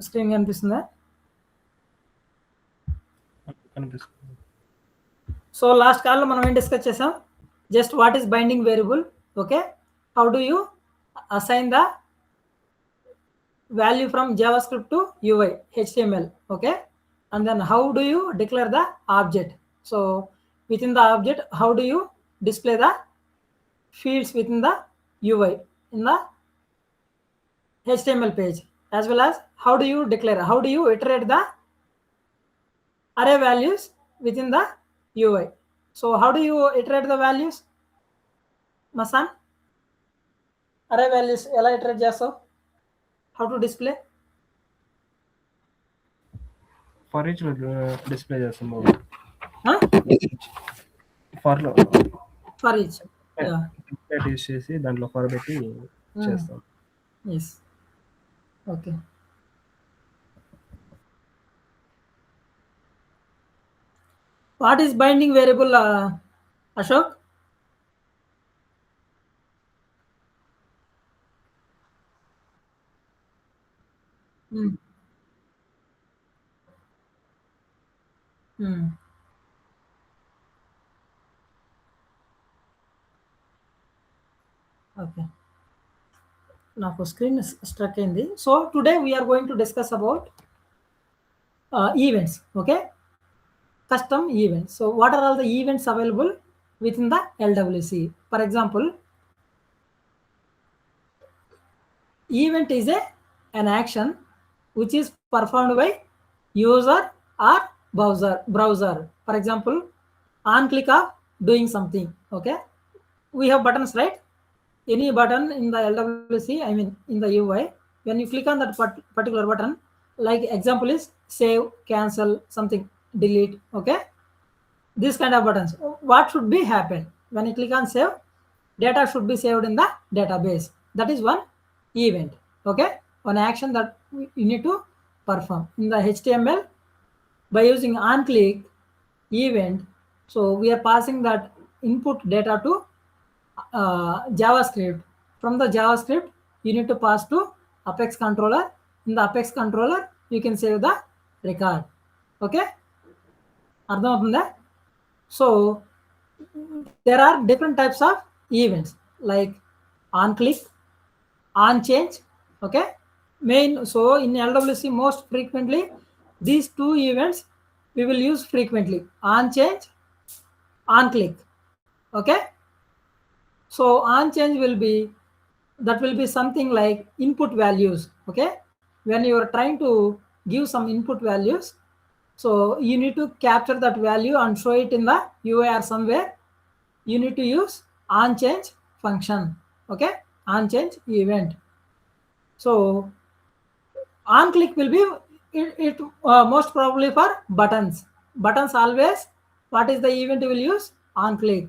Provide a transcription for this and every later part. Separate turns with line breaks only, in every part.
Screen కనిపిస్తుందా?
కనిపిస్తుంది.
So last కాల్లో మనం ఏం డిస్కస్ చేసాం? Just what is binding variable, okay, how do you assign the value from JavaScript to UI HTML, okay, and then how do you declare the object? So within the object, how do you display the fields within the UI in the HTML page, as well as how do you declare, how do you iterate the array values within the UI? So how do you iterate the values, Masan? Array values ela iterate చేస్తావు? How to display?
For each display చేస్తాం బాబు.
Huh?
For
each, yeah,
use చేసి దాంట్లో for పెట్టి చేస్తాం.
yes, okay. What is binding variable, Ashok? Hmm. Hmm. Okay. Now screen is stuck in the. So today we are going to discuss about events. Okay, custom events. So what are all the events available within the LWC? For example, event is an action which is performed by user or browser. For example, on click of doing something. Okay, we have buttons, right? Any button in the LWC, I mean in the UI, when you click on that particular button, like example is save, cancel, something, delete, okay, this kind of buttons, what should be happen when you click on save? Data should be saved in the database. That is one event, okay, one action that you need to perform in the HTML by using on click event. So we are passing that input data to JavaScript. From the JavaScript, you need to pass to Apex controller. In the Apex controller, you can save the record. Okay? అర్థమవుతుందా? So there are different types of events like on click, on change. Okay? So in LWC, most frequently these two events we will use frequently: on change, on click. Okay? So on change will be, that will be something like input values. Okay, when you are trying to give some input values, so you need to capture that value and show it in the UI or somewhere. You need to use on change function. Okay, on change event. So on click will be it most probably for buttons always. What is the event you will use? On click.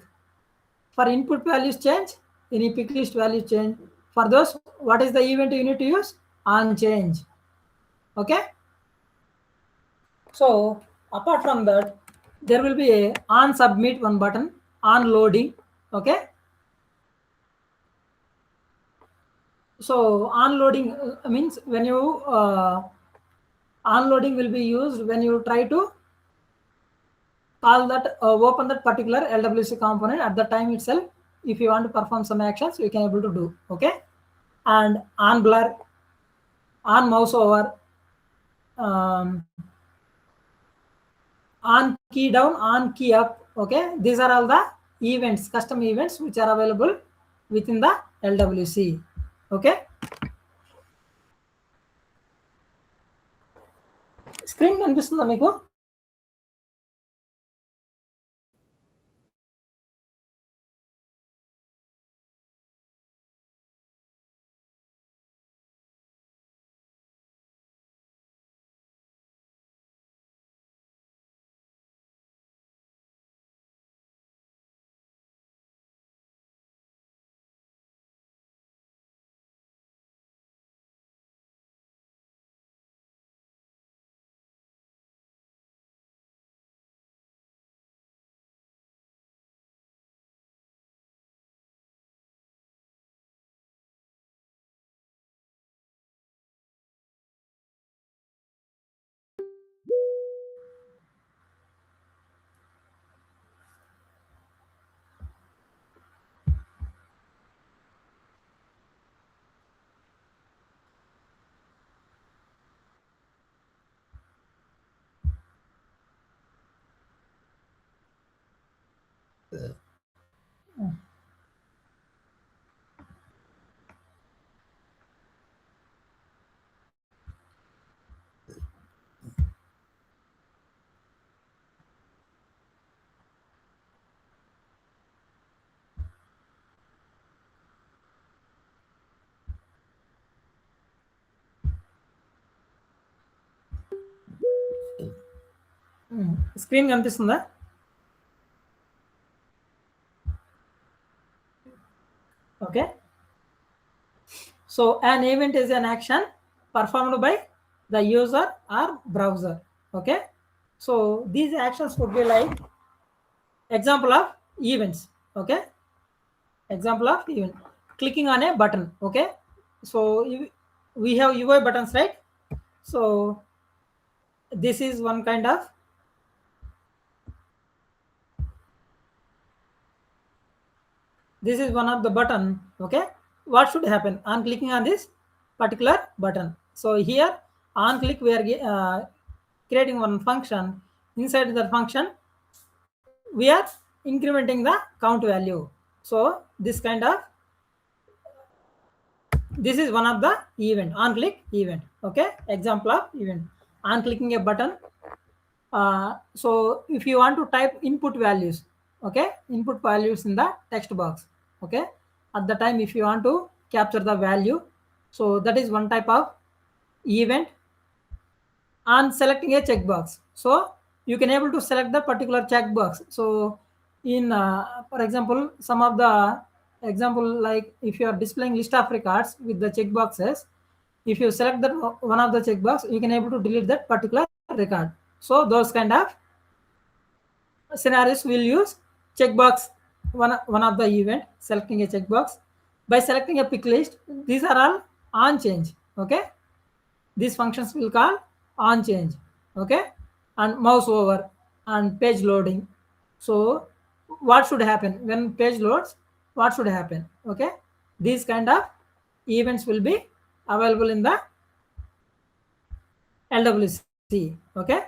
For input values change, any pick list value change, for those, what is the event you need to use? On change. Okay, so apart from that, there will be a on submit one button, on loading. Okay, so on loading means when you on loading will be used when you try to call that open that particular LWC component at the time itself. If you want to perform some actions, you can able to do. Okay, and on blur, on mouse over, on key down, on key up. Okay, these are all the events, custom events which are available within the LWC. Okay, screen కనిపిస్తుందా మీకు? Screen కనిపిస్తుందా? Okay. So an event is an action performed by the user or browser. Okay. So these actions could be like example of events. Okay. Example of event, clicking on a button. Okay. So we have UI buttons, right? So this is one kind of the button. Okay, what should happen on clicking on this particular button? So here on click we are creating one function. Inside the function we are incrementing the count value. So this is one of the event, on click event. Okay, example of event, on clicking a button. So if you want to type input values, okay, input values in the text box, okay, at the time if you want to capture the value, so that is one type of event. On selecting a checkbox, so you can able to select the particular checkbox. So in for example, some of the example, like if you are displaying list of records with the checkboxes, if you select that one of the checkbox, you can able to delete that particular record. So those kind of scenarios will use checkbox, one of the event, selecting a checkbox. By selecting a pick list, these are all on change. Okay, these functions will call on change. Okay, and mouse over and page loading. So what should happen when page loads? What should happen? Okay, these kind of events will be available in the LWC. Okay,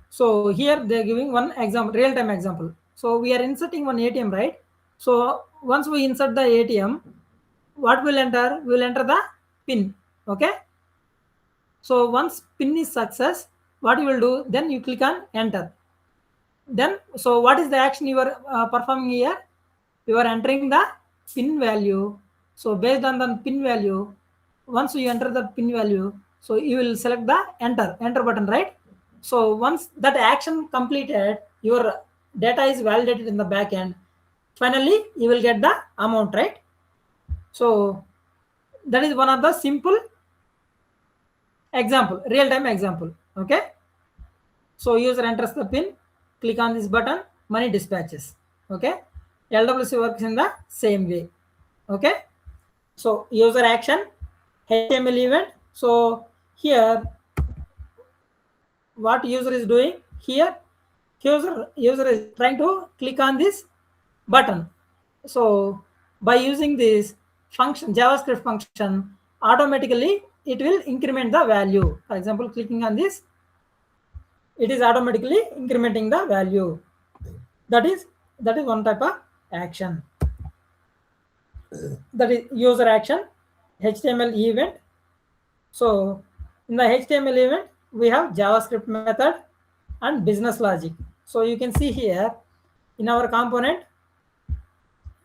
so here they're giving one example, real-time example. So we are inserting one ATM, right? So once we insert the ATM, what will enter? We will enter the pin. Okay, so once pin is success, what you will do? Then you click on enter. Then so what is the action you are performing here? You are entering the pin value. So based on the pin value, once you enter the pin value, so you will select the enter button, right? So once that action completed, your data is validated in the back end. Finally you will get the amount, right? So that is one of the simple example, real-time example. Okay, so user enters the pin, click on this button, money dispatches. Okay, LWC works in the same way. Okay, so user action, HTML event. So here what user is doing here, user is trying to click on this button. So by using this function, JavaScript function, automatically it will increment the value. For example, clicking on this, it is automatically incrementing the value. That is one type of action. That is user action, HTML event. So in the HTML event we have JavaScript method and business logic. So you can see here in our component,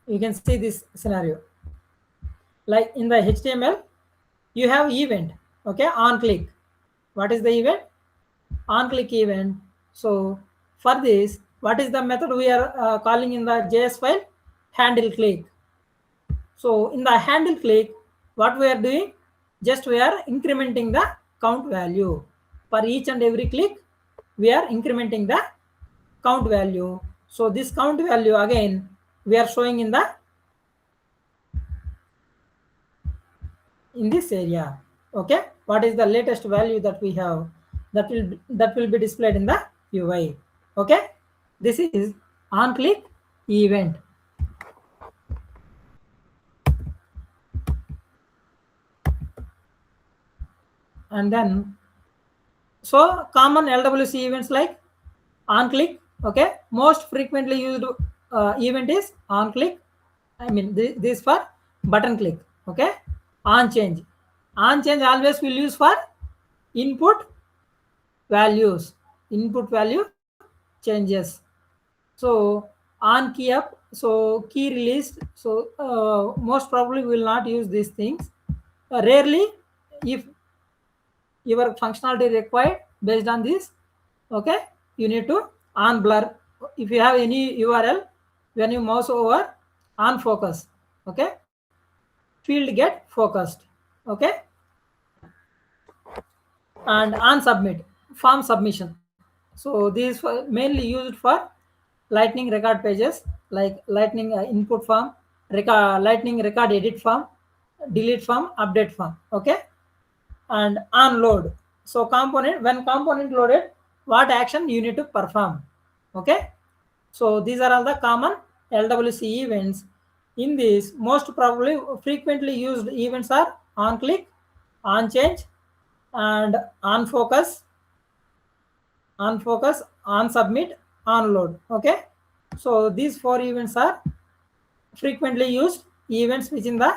you can see this scenario. Like in the HTML you have event. Okay, on click. What is the event? On click event. So for this, what is the method we are calling in the JS file? Handle click. So in the handle click, what we are doing? Just we are incrementing the count value. For each and every click, we are incrementing the count value. So this count value again we are showing in this area. Okay, what is the latest value that we have? That will be displayed in the UI. Okay, this is on click event. And then so common LWC events like on click. Okay, most frequently used event is on click. I mean this for button click. Okay, on change always will use for input values, input value changes. So on key up, so key released. So most probably we will not use these things. Rarely, if your functionality required based on this, okay, you need to on blur. If you have any URL, when you mouse over, on focus, okay, field get focused, okay, and on submit, form submission. So these mainly used for lightning record pages, like lightning input form, lightning record edit form, delete form, update form, okay, and on load. So component, when component loaded, what action you need to perform, okay. So these are all the common LWC events. In this, most probably frequently used events are on click, on change, and on focus, on submit, on load, okay. So these 4 events are frequently used events within the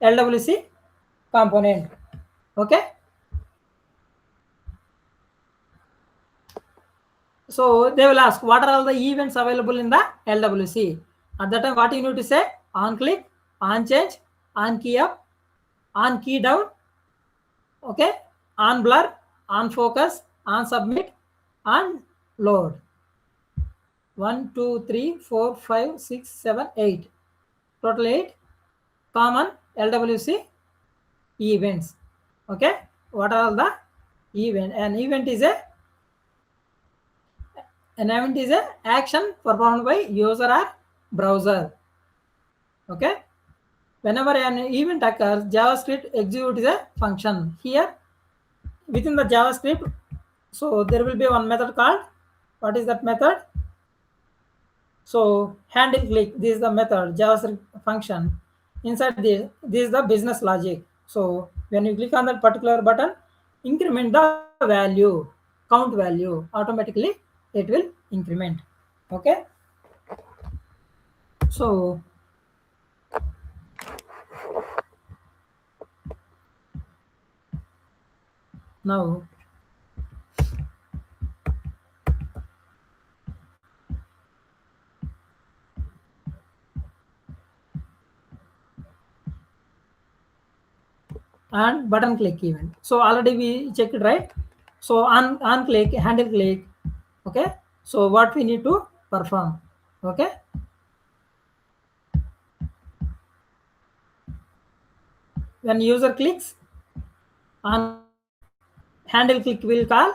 LWC component, okay. So they will ask what are all the events available in the LWC. At that time, what you need to say? On click, on change, on key up, on key down, okay, on blur, on focus, on submit, on load. 1, 2, 3, 4, 5, 6, 7, 8. Total 8 common LWC events. Okay, what are all the event? An event is a action performed by user or browser. Okay, whenever an event occurs, JavaScript executes a function. Here within the JavaScript, so there will be one method called, what is that method? So handle click, this is the method, JavaScript function. Inside this is the business logic. So when you click on that particular button, increment the value, count value, automatically it will increment. Okay, so now and button click event. So already we checked, right? So on click, handle click, okay. So what we need to perform, okay. When user clicks on handle click will call,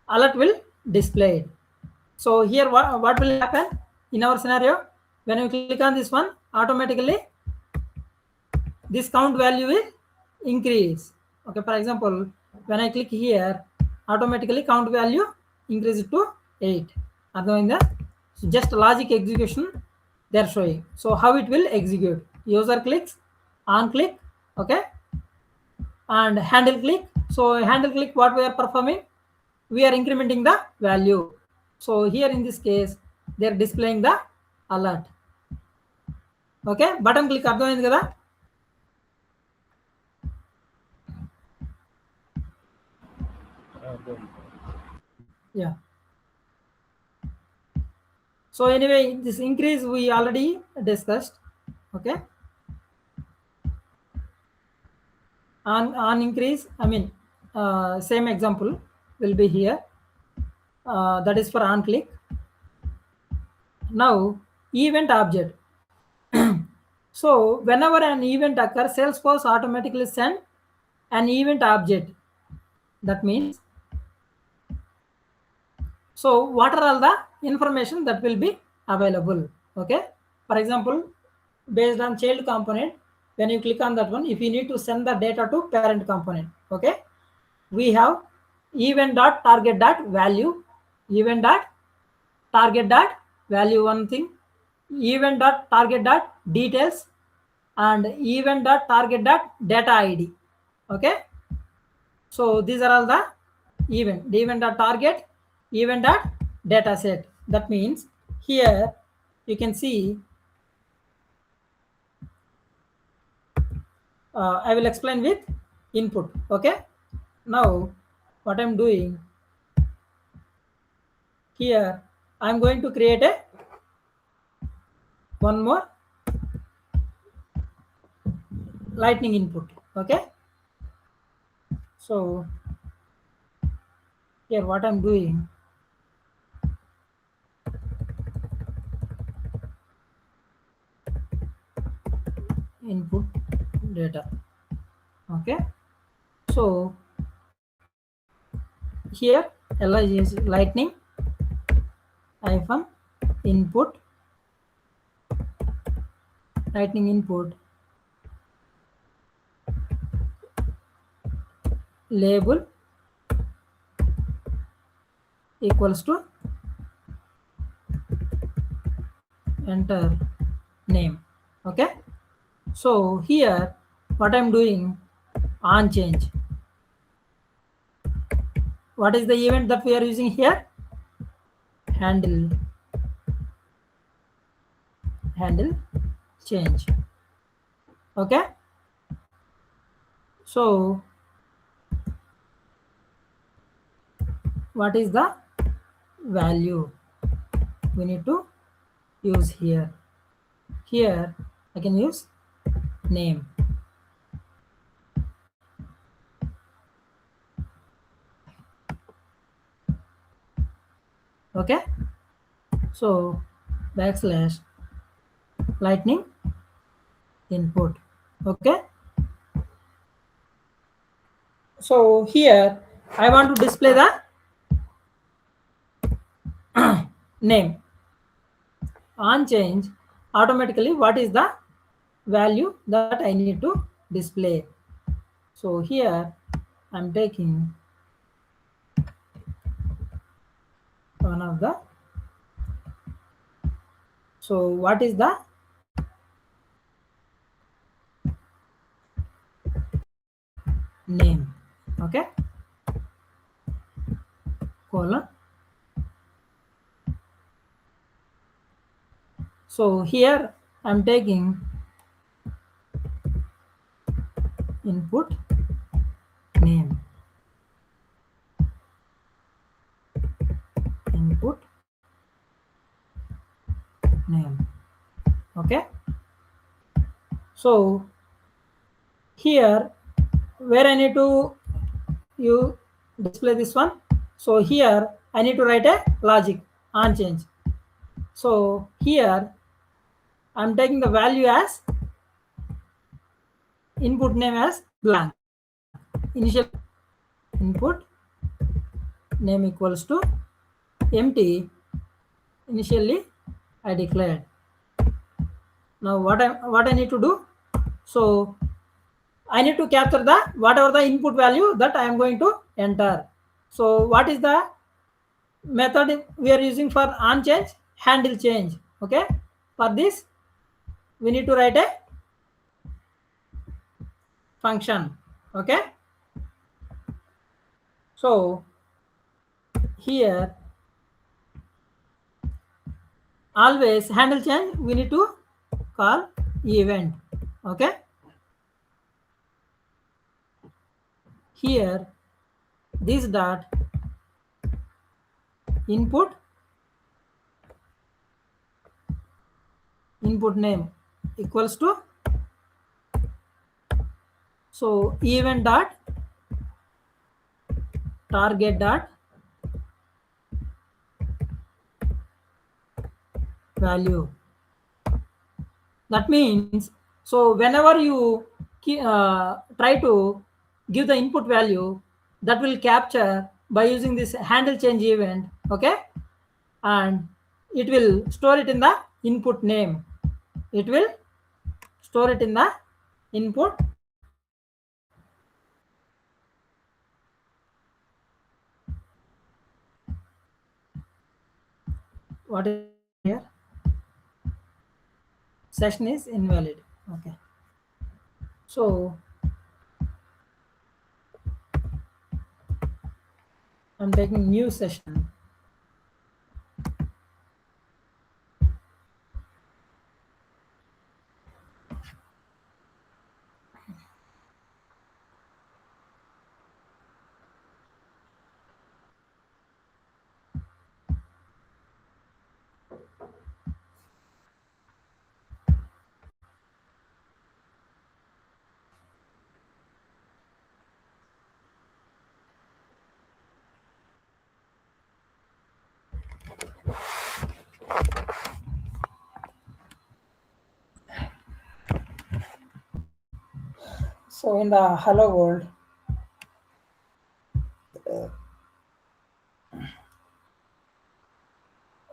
alert will display. So here what will happen in our scenario? When you click on this one, automatically this count value will increase. Okay, for example, when I click here, automatically count value increases to 8. So just logic execution they are showing. So how it will execute? User clicks, on click, okay, and handle click. So handle click, what we are performing? We are incrementing the value. So here in this case, they are displaying the alert. Okay, button click అర్థమైంది కదా. Yeah. So anyway, this increase we already discussed. Okay, on increase, I mean same example will be here, that is for on click. Now event object. So whenever an event occurs, Salesforce automatically send an event object. That means, so what are all the information that will be available? Okay, for example, based on child component, when you click on that one, if you need to send the data to parent component, okay, we have event dot target dot value, event dot target dot value, one thing, event dot target dot details, and event dot target dot data id. Okay, so these are all the event dot target, event dot data set. That means here you can see, I will explain with input. Okay, now what I'm doing here, I'm going to create a one more lightning input. Okay, so here what I'm doing, input data. Okay, so here li is lightning hyphen input, lightning input label equals to enter name. Okay, so here what I'm doing, on change. What is the event that we are using here? Handle change. Okay, so what is the value we need to use here? Here I can use name. Okay, so backslash lightning input. Okay, so here I want to display the name. On change, automatically what is the value that I need to display? So here I'm taking one of the, so what is the name? Okay, colon. So here I'm taking input name, input name. Okay, so here where I need to you display this one, so here I need to write a logic on change. So here I'm taking the value as input name as blank, initial input name equals to empty, initially I declared. Now what I need to do, so I need to capture the whatever the input value that I am going to enter. So what is the method we are using for on change? Handle change. Okay, for this we need to write a function. Okay, so here always handle change we need to call event. Okay, here this dot input name equals to, so event dot target dot value. That means, so whenever you try to give the input value, that will capture by using this handle change event. Okay, and it will store it in the input name. It will store it in the input what is here, session is invalid. Okay, so I'm taking new session. So in the hello world,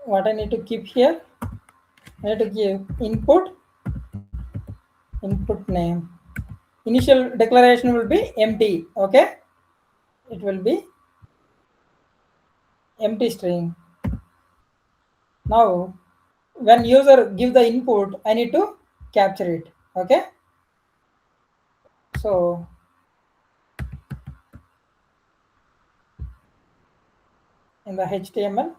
what I need to keep here, I need to give input name. Initial declaration will be empty. Okay, it will be empty string. Now when user give the input, I need to capture it. Okay, so in the HTML,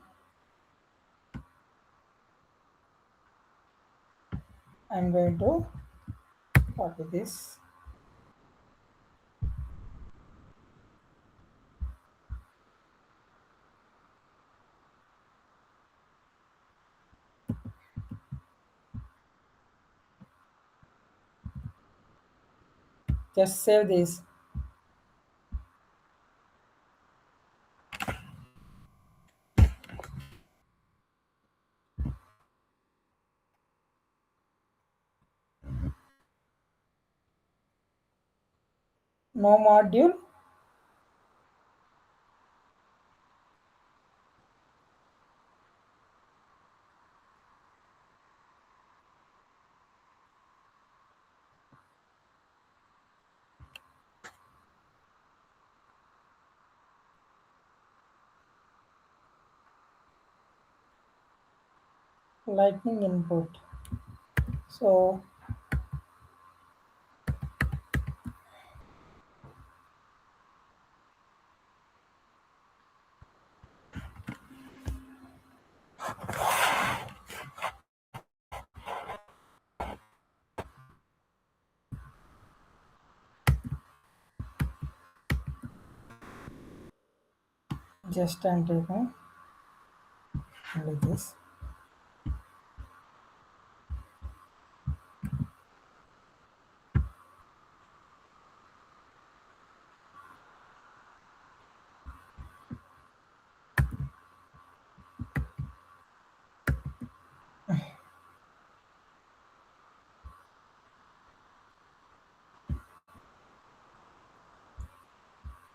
I'm going to copy this. Just save this. No module. Lightning input. So just I'm taking like this.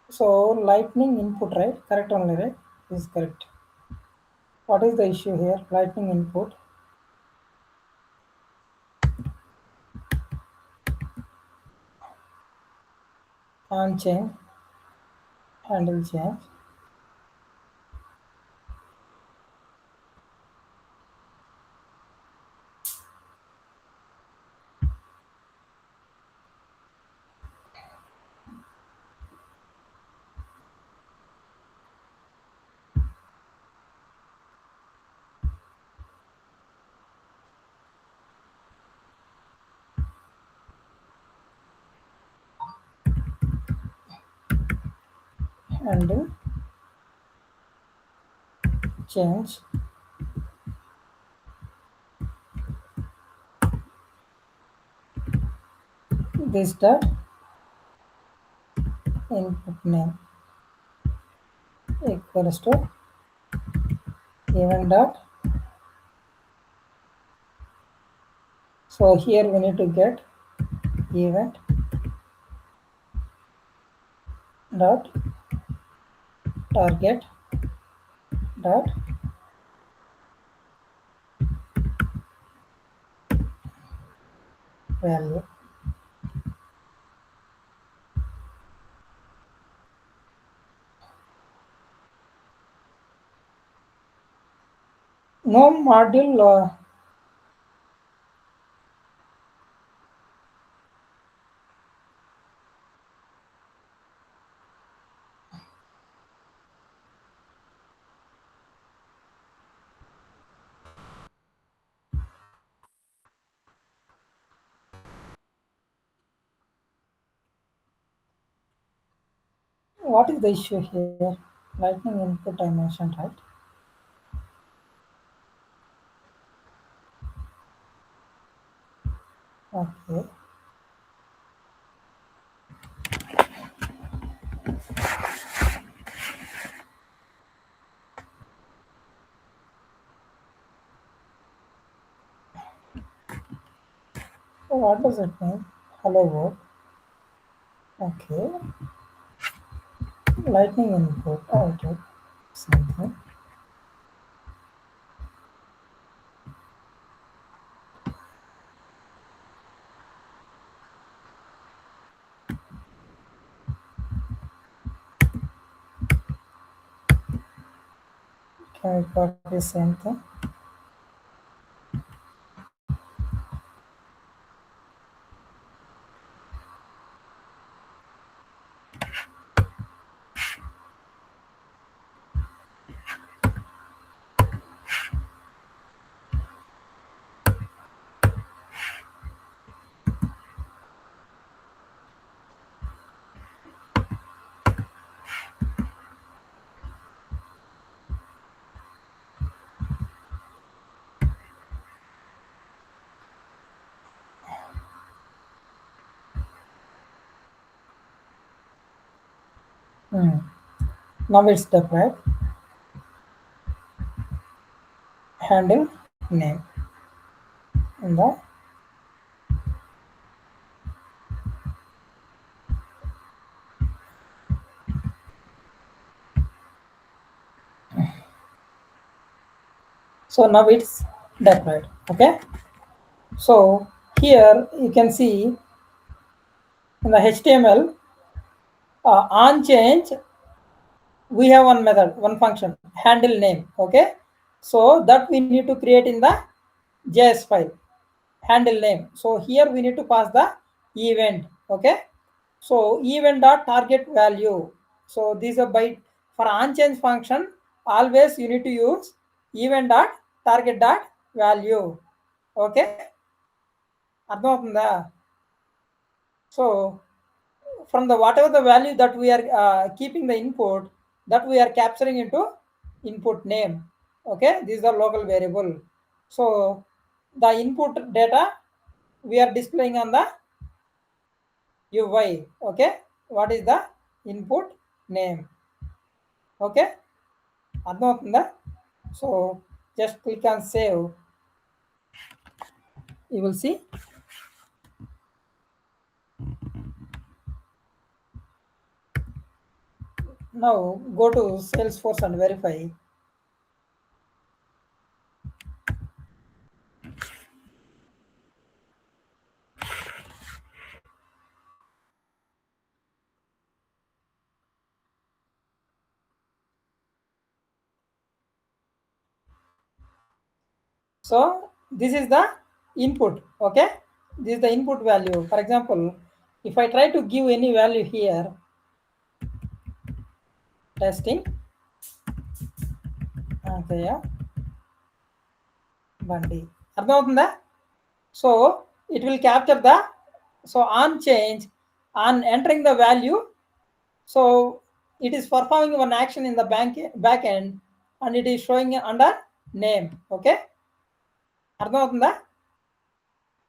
So lightning input, right? Correct only, right? This is correct. What is the issue here? Lightning input. On change, handle change. Handle change. This dot input name equals to event dot. So here we need to get event dot target dot value. No module. What is the issue here? Lightning input I mentioned, right? Okay. So what does it mean? Hello world. Okay. Lightning input. Okay. Something. Can we copy the same thing? Now it's step, right? Handle name in the so now it's deployed. Okay, so here you can see in the HTML on change we have one method, one function, handle name. Okay, so that we need to create in the JS file, handle name. So here we need to pass the event. Okay, so event dot target value. So these are by for on change function always you need to use event dot target dot value. Okay, అర్థమవుతుందా? So from the whatever the value that we are keeping the input, that we are capturing into input name. Okay, these are local variable. So the input data we are displaying on the UI. Okay, what is the input name? Okay, అర్థమవుతుందా? So just click on save. You will see now. Go to Salesforce and verify. So this is the input. Okay, this is the input value. For example, if I try to give any value here, testing Ankaya Bandi, అర్థమవుతుందా? So it will capture the, so on change, on entering the value, so it is performing one action in the back end and it is showing under name. Okay, అర్థమవుతుందా?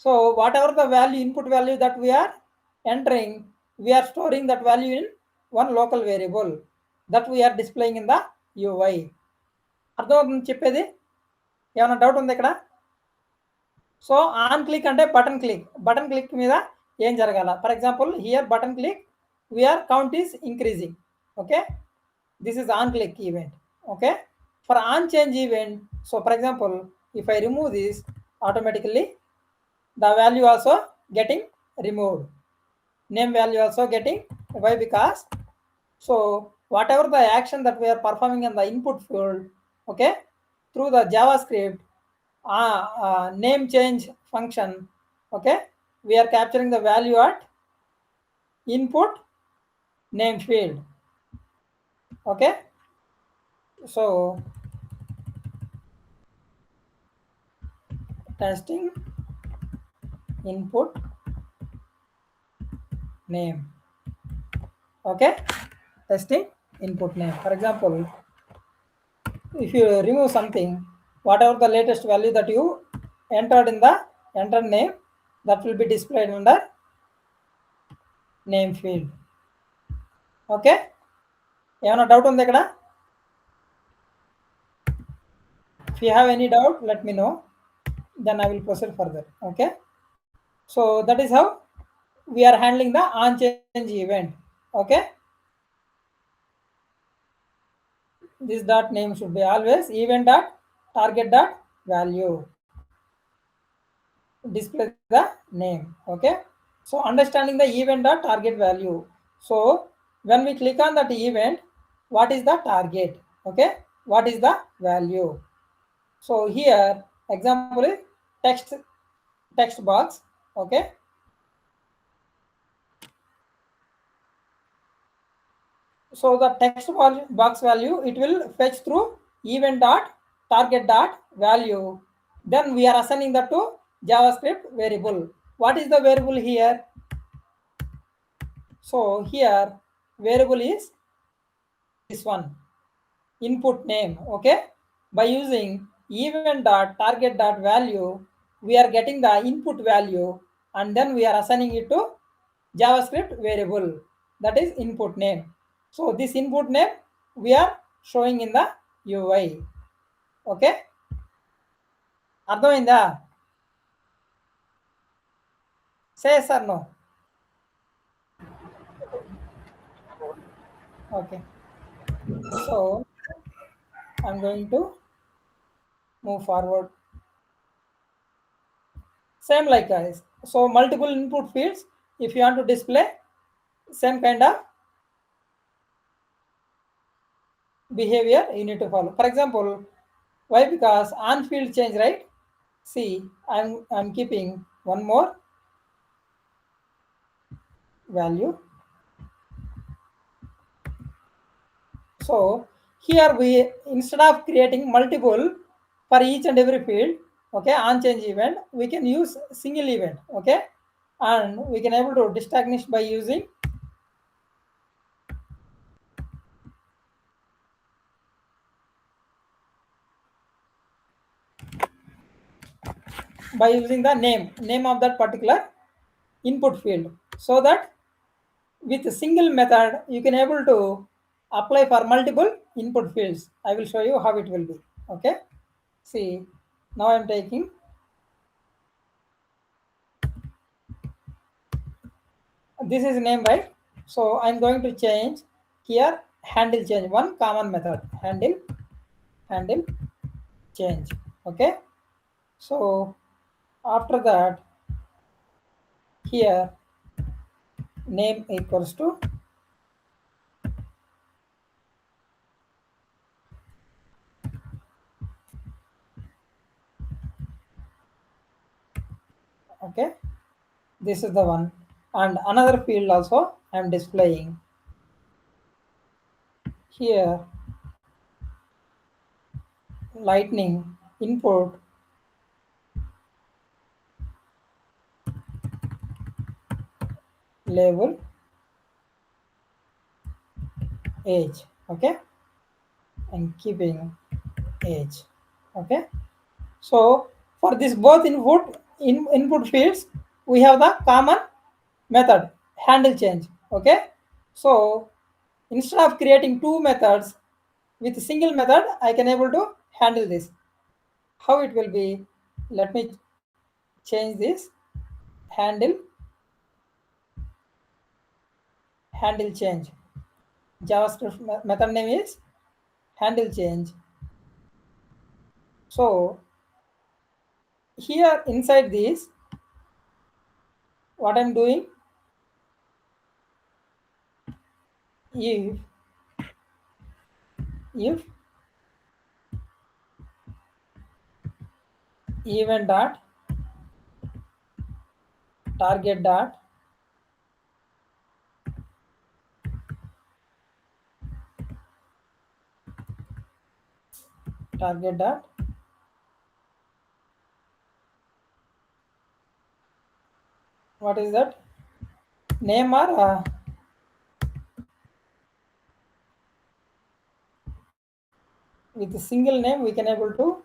So whatever the value, input value that we are entering, we are storing that value in one local variable that we are displaying in the UI. అర్థమవుతుంది చెప్పేది? ఏమైనా doubt ఉంది ఇక్కడ? So on click అంటే button click మీద ఏం జరగాల? For example here button click we are count is increasing. Okay, this is on click event. Okay, for on change event, so for example if I remove this, automatically the value also getting removed, name value also getting. Why? Because so whatever the action that we are performing in the input field, okay, through the JavaScript name change function, okay, we are capturing the value at input name field. Okay, so testing input name. Okay, testing input name. For example, if you remove something, whatever the latest value that you entered in the entered name, that will be displayed under name field. Okay, ఏమైనా doubt ఉంది ఇక్కడ? If you have any doubt, let me know, then I will proceed further. Okay, so that is how we are handling the on change event. Okay, this dot name should be always event dot target dot value, display the name. Okay, so understanding the event dot target value. So when we click on that event, what is the target? Okay, what is the value? So here example is text box. Okay, so the text box value, it will fetch through event dot target dot value. Then we are assigning that to JavaScript variable. What is the variable here? So here variable is this one, input name. Okay, by using event dot target dot value, we are getting the input value, and then we are assigning it to JavaScript variable, that is input name. So this input name we are showing in the UI. Okay, అర్థమైందా? Say yes or no. Okay, so I'm going to move forward. Same like guys. So multiple input fields, if you want to display same kind of behavior you need to follow. For example, why? Because on field change, right? See, I'm keeping one more value. So here we, instead of creating multiple for each and every field, okay, on change event, we can use single event. Okay, and we can able to distinguish by using the name of that particular input field, so that with a single method you can able to apply for multiple input fields. I will show you how it will be. Okay, see, now I'm taking this is name, right? So I'm going to change here handle change, one common method, handle change. Okay, so after that, here name equals to okay, this is the one, and another field also I'm displaying here, lightning input label age. Okay, and keeping age. Okay, so for this both input fields, we have the common method handle change. Okay, so instead of creating two methods, with a single method I can able to handle this. How it will be? Let me change this handle change. JavaScript method name is handle change. So here inside this, what I'm doing, if event dot target dot what is that name, or with a single name we can able to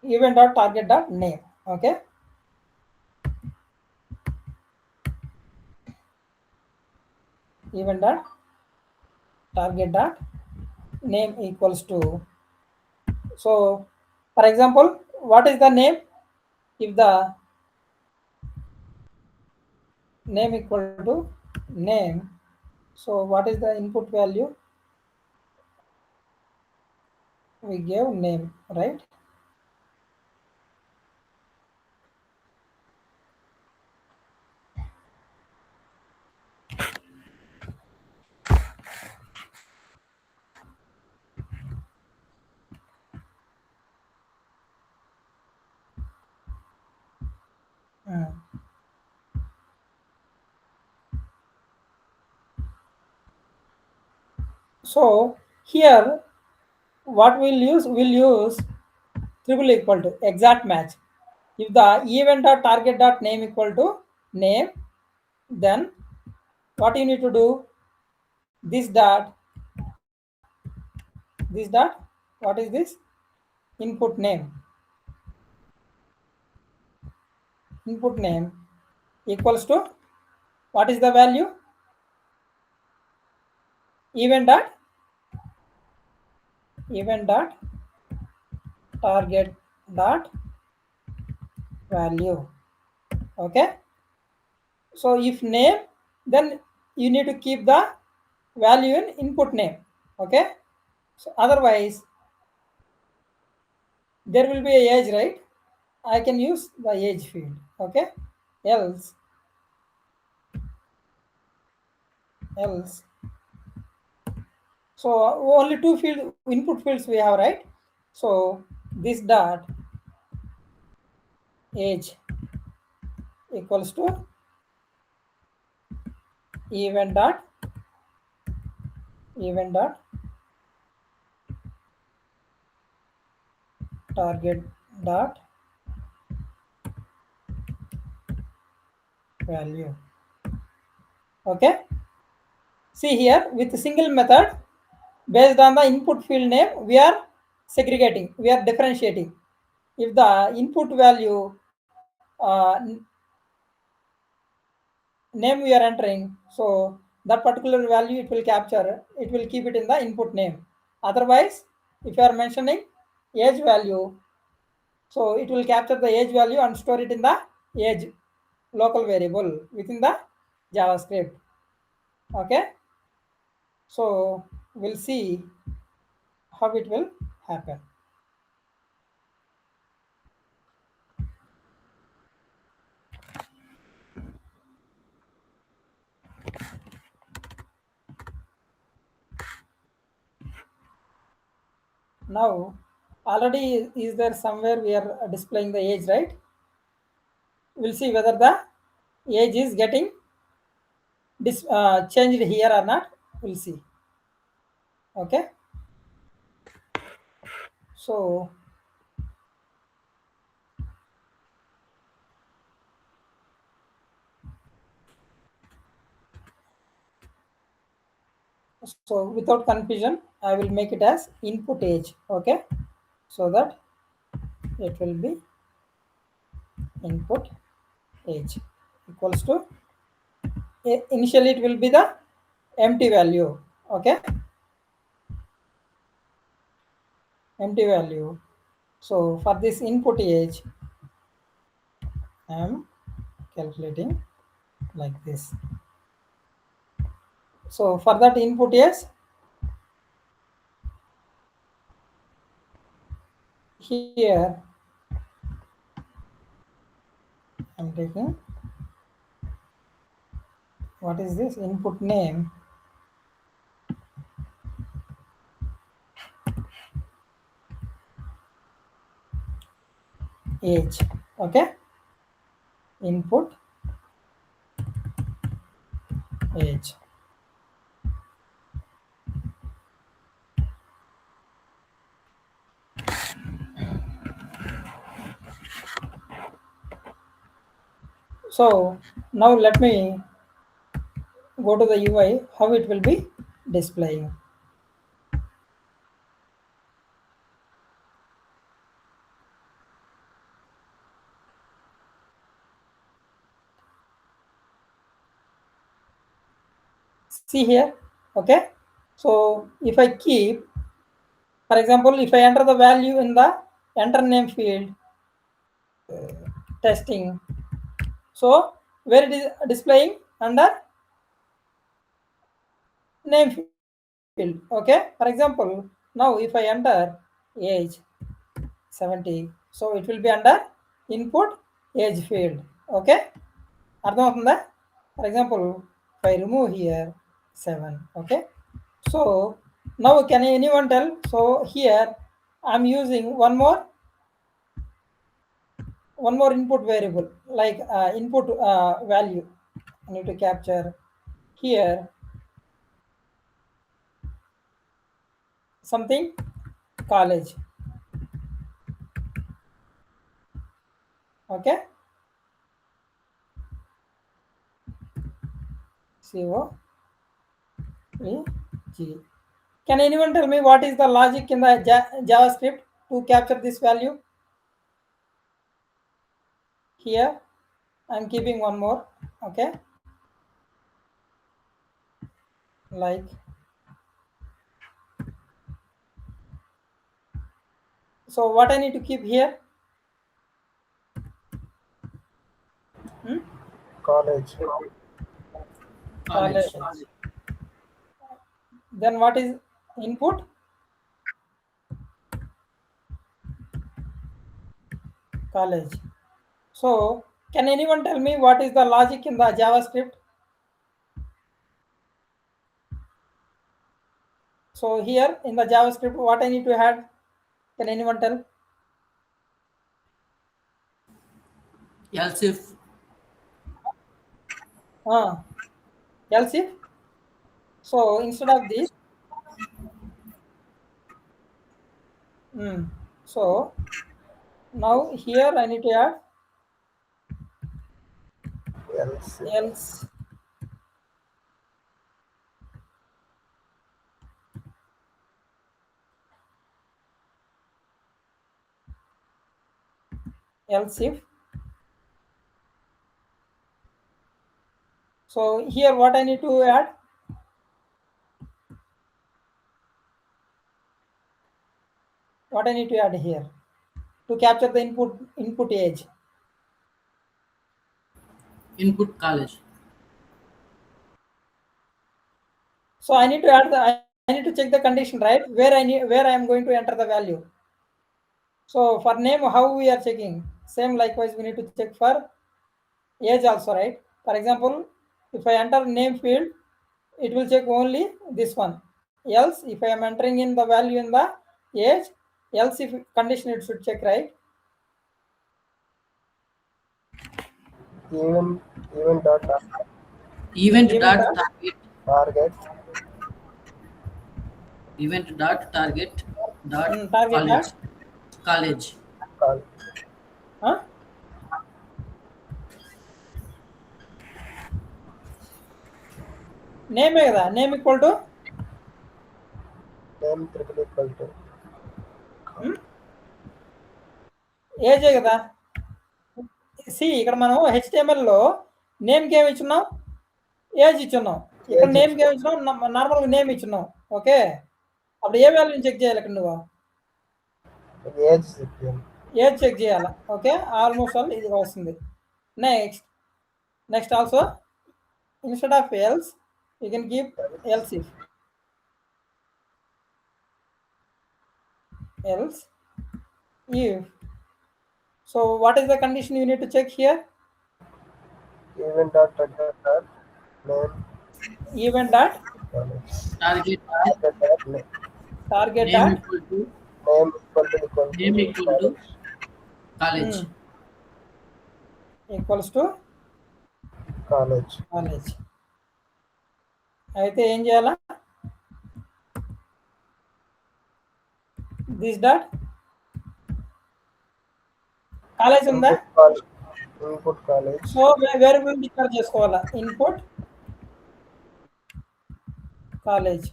event dot target dot name. Okay, event dot target dot name equals to, so for example, what is the name? If the name equal to name. So what is the input value? We gave name, right? So here what we'll use triple equal to exact match. If the event dot target dot name equal to name, then what you need to do, this dot, what is this? Input name equals to, what is the value? Event dot target dot value. Okay, so if name, then you need to keep the value in input name. Okay, so otherwise there will be a age, right? I can use the age field. Okay, else so only two input fields we have, right? So this dot age equals to event dot target dot value. Okay, see here, with a single method based on the input field name, we are segregating, we are differentiating. If the input value name we are entering, so that particular value it will capture, it will keep it in the input name. Otherwise, if you are mentioning age value, so it will capture the age value and store it in the age local variable within the JavaScript. Okay, so we'll see how it will happen. Now already is there somewhere we are displaying the age, right? We'll see whether the age is getting changed here or not. We'll see. Okay, so without confusion, I will make it as input age. Okay, so that it will be input age equals to, initially it will be the empty value. Okay, empty value. So for this input age, I am calculating like this. So for that input age, here I'm taking, what is this input name, age. Okay, input age. So now let me go to the UI, how it will be displaying. See here. Okay, so if I keep, for example, if I enter the value in the enter name field, testing, so where it is displaying under name field. Okay, for example, now if I enter age 70, so it will be under input age field. Okay, అర్థమవుతుందా? For example, if I remove here 7, okay, so now can anyone tell? So here I'm using one more input variable, like input value. I need to capture here something college. Okay, C-O-E-G. Can anyone tell me what is the logic in the JavaScript to capture this value? Here I'm keeping one more. Okay, like so what I need to keep here?
College.
College. Then what is input? College. So can anyone tell me what is the logic in the JavaScript? So here in the JavaScript, what I need to add? Can anyone tell?
Else if.
Else if. So instead of this, so now here I need to add else. Else if. So here what I need to add? What I need to add here to capture the input age?
Input college.
So I need to add I need to check the condition, right? Where I am going to enter the value. So for name, how we are checking? Same likewise we need to check for age also, right? For example, if I enter name field, it will check only this one. Else, if I am entering in the value in the age, else if condition it should check, right?
Event dot
Event
Event
dot
dot
target.
target.
Event dot target dot
target
college. College.
Call.
Huh? Name కదా name equal to
Name triple equal to
age కదా. C ఇక్కడ మనం HTML లో name కి ఏమి ఇచ్చున్నాం? Age ఇచ్చున్నాం. ఇక్కడ name కి ఏమి ఇచ్చున్నాం? నార్మల్ నేమ్ ఇచ్చున్నాం. ఓకే, అప్పుడు ఏ వాల్యూని చెక్ చేయాలి ఇక్కడ నువ్వు? ఏజ్ చెక్ చేయాలి. ఓకే, ఆల్మోస్ట్ ఆల్ ఇది వస్తుంది. Next also instead of else you can keep else if. else if. So what is the condition you need to check here?
Event dot target dot name.
Event dot
Target
target
name
dot
name equal to college.
equals to
college.
అయితే ఏం చేయాలా? This dot college ఉందా?
Input college.
So variable declare చేసుకోవాలా. Input college.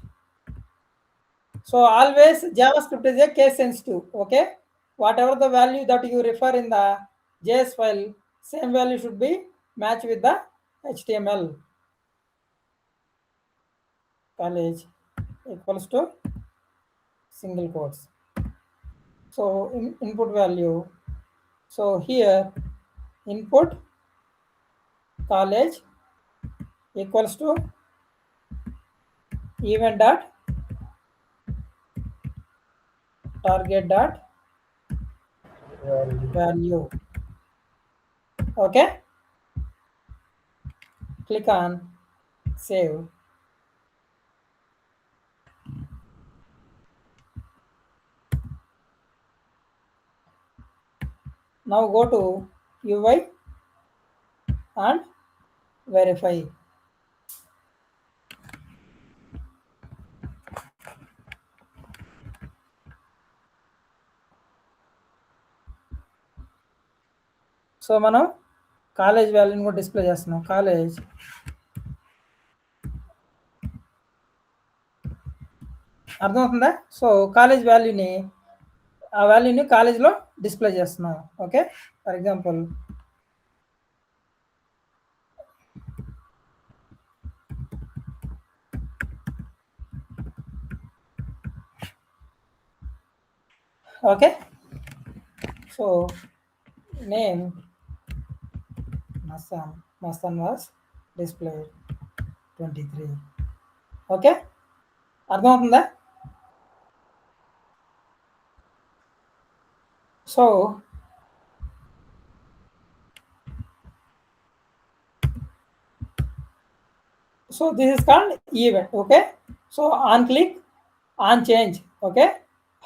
So always JavaScript is a case sensitive. Okay, whatever the value that you refer in the JS file, same value should be matched with the HTML. College equals to single quotes. So input value. So here input college equals to event dot target dot value. Okay, click on save. Now go to UI and verify. So మనం college వాల్యూని కూడా display చేస్తున్నాం. College అర్థమవుతుందా? So college వాల్యూని ఆ వాల్యూని కాలేజ్లో display చేస్తున్నాం. Okay, for example okay, so name Mastan was display 23. Okay, అర్థమవుతుందా? So this is called event. Okay, so on click, on change. Okay,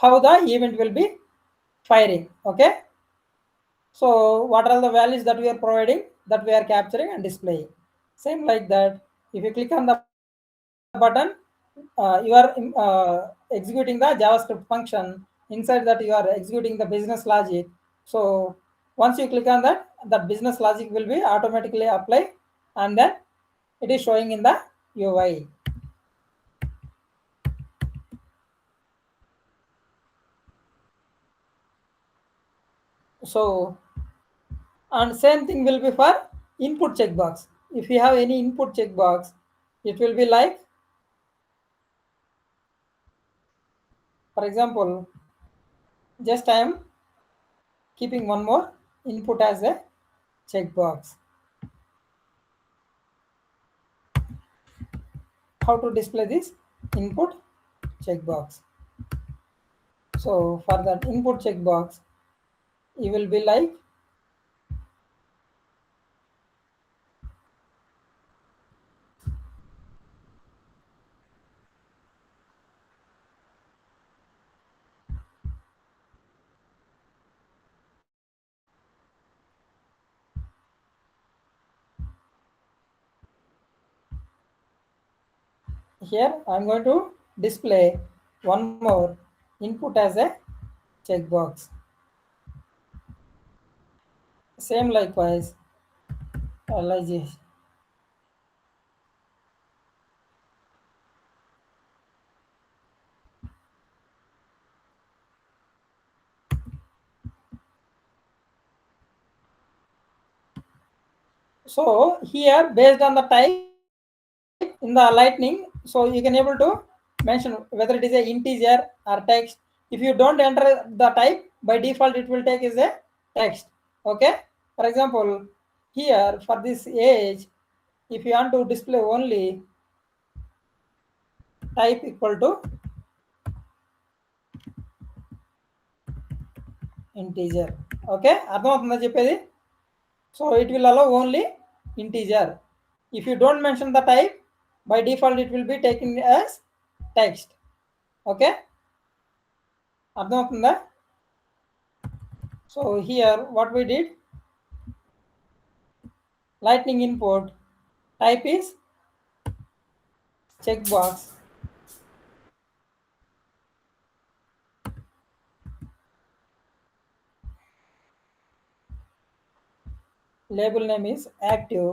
how the event will be firing. Okay, so what are the values that we are providing, that we are capturing and displaying. Same like that, if you click on the button, you are executing the JavaScript function. Inside that you are executing the business logic. So once you click on that, that business logic will be automatically applied and then it is showing in the UI. So and same thing will be for input checkbox. If you have any input checkbox, it will be like, for example, just I am keeping one more input as a checkbox. How to display this input checkbox? So for that input checkbox, you will be like, here I'm going to display one more input as a checkbox. Same likewise, like this. So here, based on the type in the lightning, so you can able to mention whether it is a integer or text. If you don't enter the type, by default it will take as a text. Okay, for example, here for this age, if you want to display only type equal to integer. Okay, అర్థమవుతుందా చెప్పేది? So it will allow only integer. If you don't mention the type, by default it will be taken as text. Okay, అర్థమవుతుందా? So here what we did, lightning input, type is checkbox, label name is active,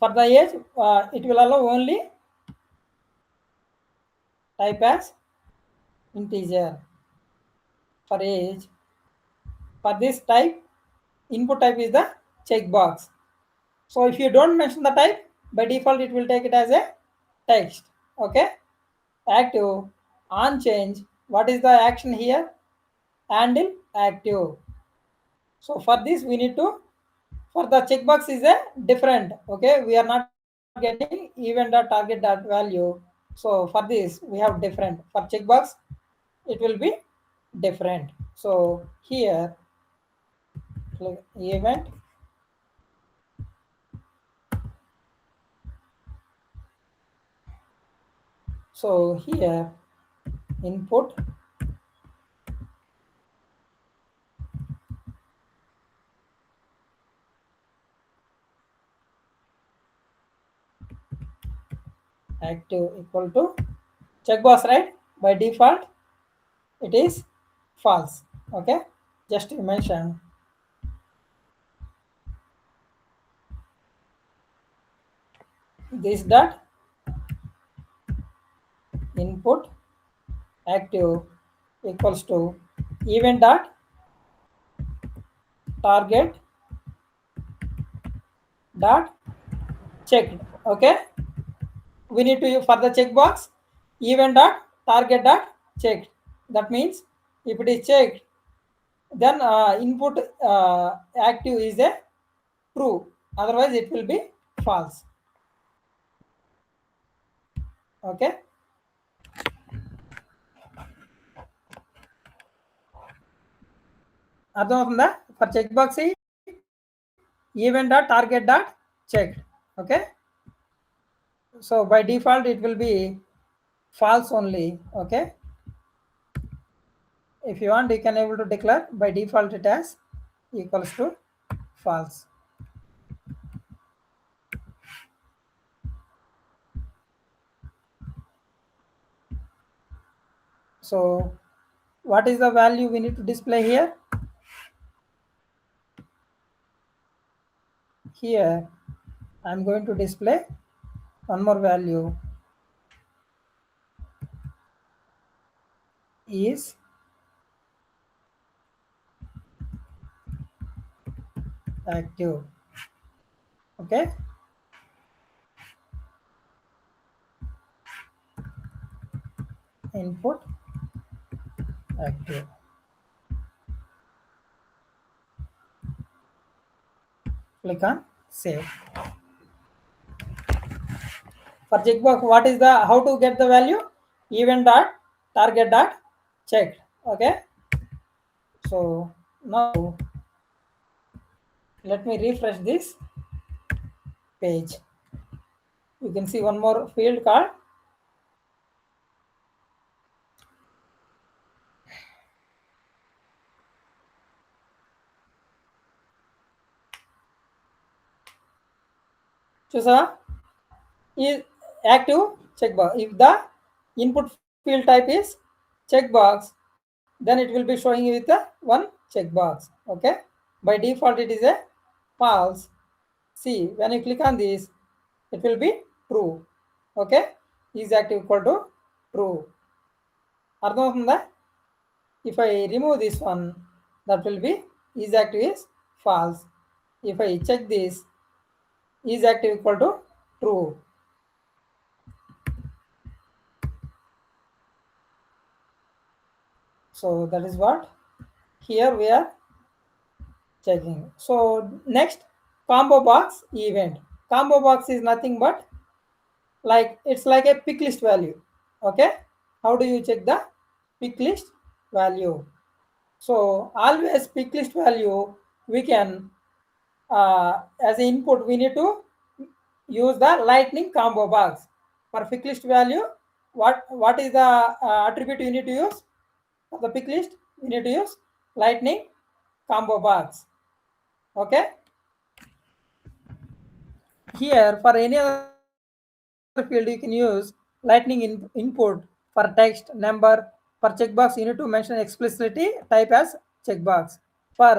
for the age, it will allow only type as integer for age. For this type, input type is the checkbox. So if you don't mention the type, by default it will take it as a text. Okay. Active on change. What is the action here? Handle active. So for this we need to, for the checkbox is a different. Okay, we are not getting event.target.value. So for this we have different. For checkbox it will be different. So here event so here input active equal to checkbox, right? By default it is false. Okay, just to mention. This dot input active equals to event dot target dot checked. Okay, we need to use for the checkbox event dot target dot checked. That means if it is checked, then input active is a true, otherwise it will be false. Okay, అర్థమవుతుందా? For check box event dot target dot checked. Okay, so by default it will be false only. Okay, if you want you can able to declare by default it as equals to false. So what is the value we need to display here? Here I'm going to display one more value is active. Okay, input active. Click on save. For checkbox, what is the how to get the value? Event dot target dot checked. Okay, so now let me refresh this page. You can see one more field called చూసా is active checkbox. If the input field type is checkbox, then it will be showing you with the one checkbox. Okay, by default it is a false. See, when you click on this it will be true. Okay, is active equal to true. అర్థమవుతుందా? If I remove this one, that will be is active is false. If I check this, is active equal to true. So that is what here we are checking. So next, combo box event. Combo box is nothing but like it's like a pick list value. Okay, how do you check the pick list value? So always pick list value we can as an input we need to use the lightning combo box. For pick list value, what is the attribute you need to use? For the pick list we need to use lightning combo box. Okay, here for any other field you can use lightning input. For text, number, for checkbox you need to mention explicitly type as checkbox. For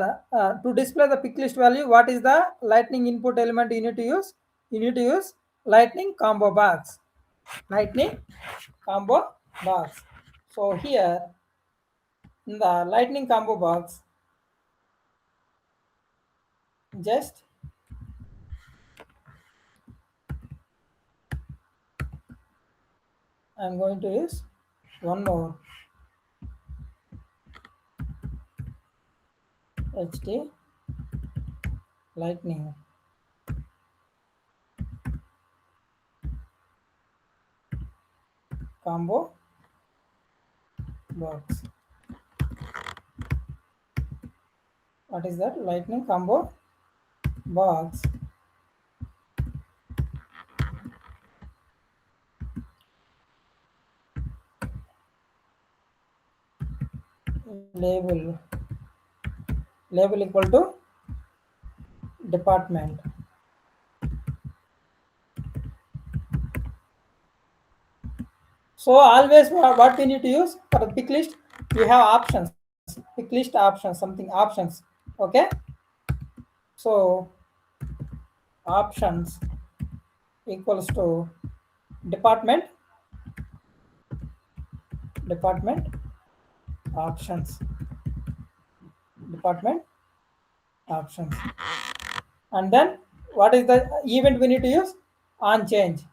to display the pick list value, what is the lightning input element you need to use? You need to use lightning combo box. Lightning combo box. So here in the lightning combo box, just I'm going to use one more HT lightning combo box. What is that? Lightning combo box. Label equal to department. So always what we need to use for the pick list, we have options, pick list options, something options. Okay, so options equals to department options, department options. And then what is the event we need to use? On change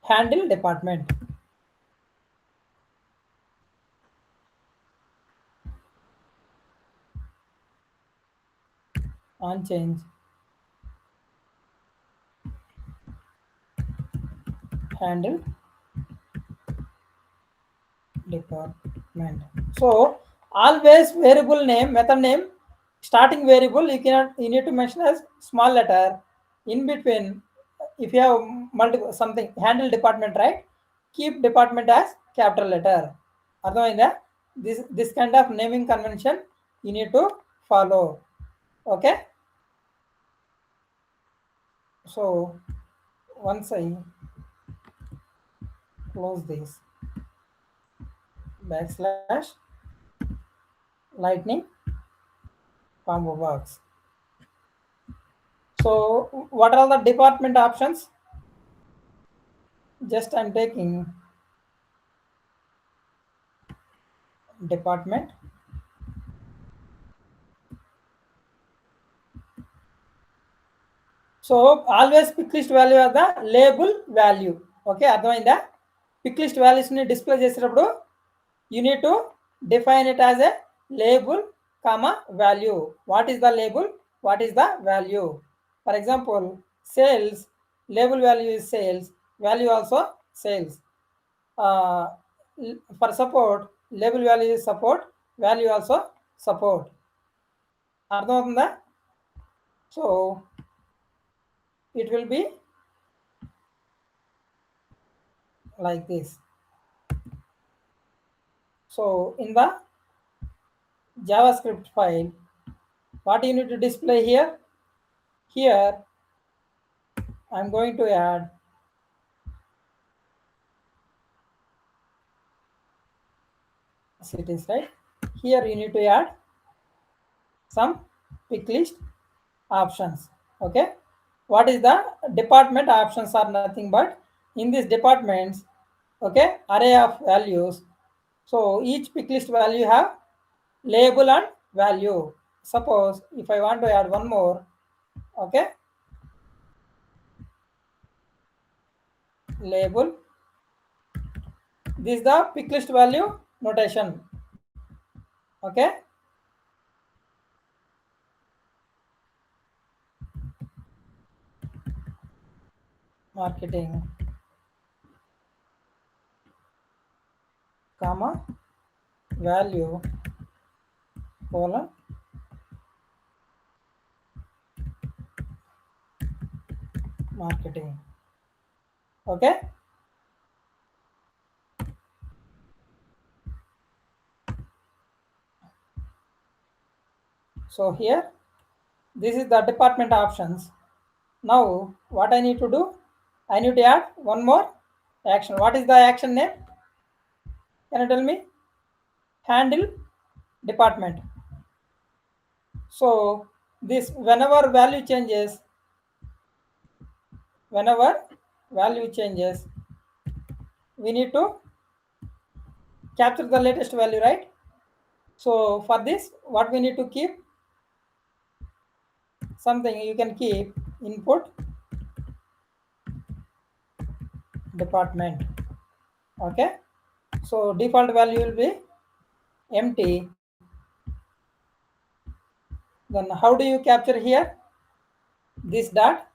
handle department. On change handle department. So always variable name, method name, starting variable you need to mention as small letter. In between, if you have multiple something handle department, right, keep department as capital letter. Otherwise, this kind of naming convention you need to follow. Okay, so once I close this backslash lightning combo box. So what are the department options? Just I'm taking department, so always pick list value of the label value. Okay, అర్థమైందా? Pick list values ని display చేసేటప్పుడు you need to define it as a label comma value. What is the label? What is the value? For example, sales label value is sales, value also sales. For support label value is support, value also support. అర్థమవుతుందా? So it will be like this. So in the JavaScript file, what you need to display here? Here I'm going to add cities, right? Here you need to add some pick list options. Okay, what is the department options are nothing but in these departments, okay, array of values. So each pick list value have label and value. Suppose if I want to add one more, okay, label, this is the pick list value notation. Okay, marketing comma value colon marketing. Okay, so here this is the department options. Now what I need to do, I need to add one more action. What is the action name? Can you tell me? Handle department. So this whenever value changes, whenever value changes, we need to capture the latest value, right? So for this, what we need to keep, something you can keep input department. Okay, so default value will be empty. Then how do you capture here this dot?